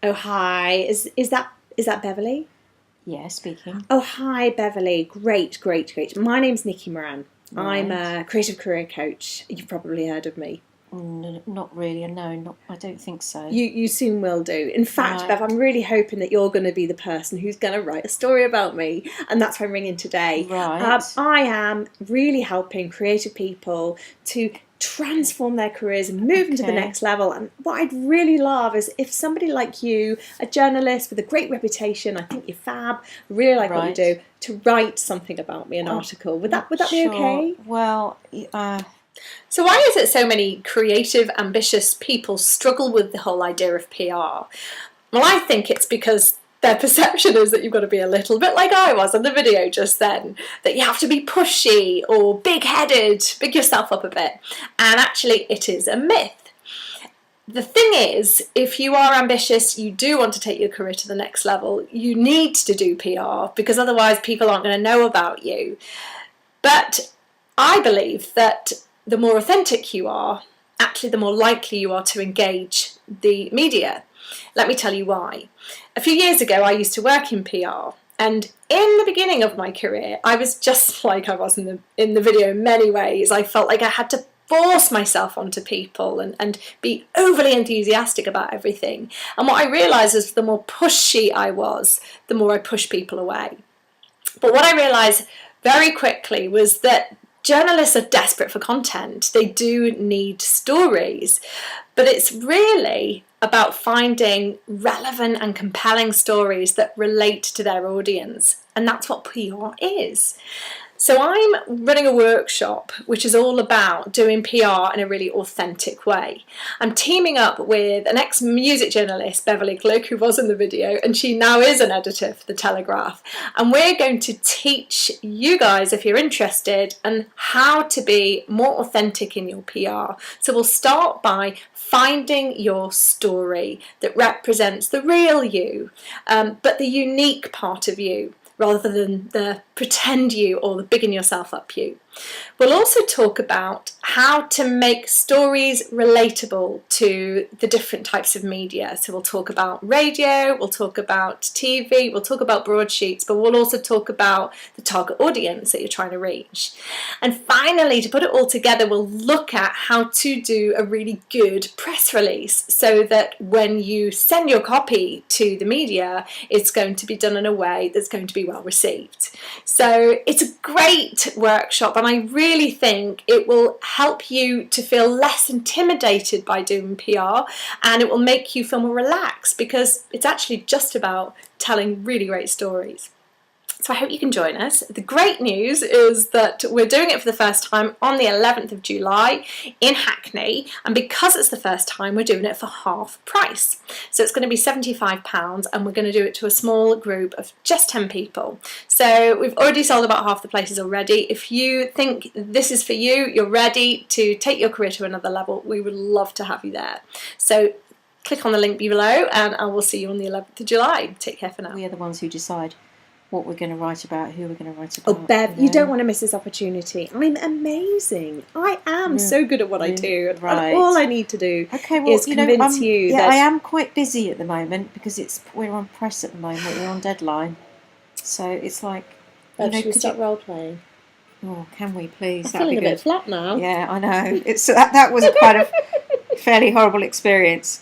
Oh, hi. Is that Beverly? Yeah, speaking. Oh, hi, Beverly. Great, great, great. My name's Nikki Moran. I'm Right. a creative career coach. You've probably heard of me. Not really. No, not. I don't think so. You soon will do. In fact, Right. Bev, I'm really hoping that you're going to be the person who's going to write a story about me, and that's why I'm ringing today. Right. I am really helping creative people to transform their careers and move into the Okay. next level. And what I'd really love is if somebody like you, a journalist with a great reputation, I think you're fab, really like what you Right. do, to write something about me, an Well, article. Would not that be sure. okay? Well, So, why is it so many creative, ambitious people struggle with the whole idea of PR? Well, I think it's because their perception is that you've got to be a little bit like I was in the video just then, that you have to be pushy or big headed, big yourself up a bit. And actually, it is a myth. The thing is, if you are ambitious, you do want to take your career to the next level, you need to do PR because otherwise people aren't going to know about you. But I believe that the more authentic you are, actually the more likely you are to engage the media. Let me tell you why. A few years ago, I used to work in PR, and in the beginning of my career, I was just like I was in the video in many ways. I felt like I had to force myself onto people and be overly enthusiastic about everything. And what I realised is the more pushy I was, the more I pushed people away. But what I realised very quickly was that journalists are desperate for content. They do need stories. But it's really about finding relevant and compelling stories that relate to their audience. And that's what PR is. So I'm running a workshop which is all about doing PR in a really authentic way. I'm teaming up with an ex-music journalist, Beverly Glick, who was in the video, and she now is an editor for The Telegraph. And we're going to teach you guys, if you're interested, and how to be more authentic in your PR. So we'll start by finding your story that represents the real you, but the unique part of you, rather than the pretend you or the bigging yourself up you. We'll also talk about how to make stories relatable to the different types of media. So we'll talk about radio, we'll talk about TV, we'll talk about broadsheets, but we'll also talk about the target audience that you're trying to reach. And finally, to put it all together, we'll look at how to do a really good press release so that when you send your copy to the media, it's going to be done in a way that's going to be well received. So it's a great workshop, and I really think it will help you to feel less intimidated by doing PR, and it will make you feel more relaxed because it's actually just about telling really great stories. So I hope you can join us. The great news is that we're doing it for the first time on the 11th of July in Hackney, and because it's the first time, we're doing it for half price. So it's going to be £75, and we're going to do it to a small group of just 10 people. So we've already sold about half the places already. If you think this is for you, you're ready to take your career to another level, we would love to have you there. So click on the link below, and I will see you on the 11th of July. Take care for now. we are the ones who decide what we're going to write about, who we're going to write Oh, about. Bev, you don't want to miss this opportunity. I'm amazing. I am so good at what I do. And Right. all I need to do Okay. Well, is convince you yeah, that... I am quite busy at the moment because we're on press at the moment. We're on deadline, so it's like, Should we could start you? role-playing? Oh, can we please? I'm That'd feeling be a bit good. flat now. Yeah, I know. That was a kind of fairly horrible experience.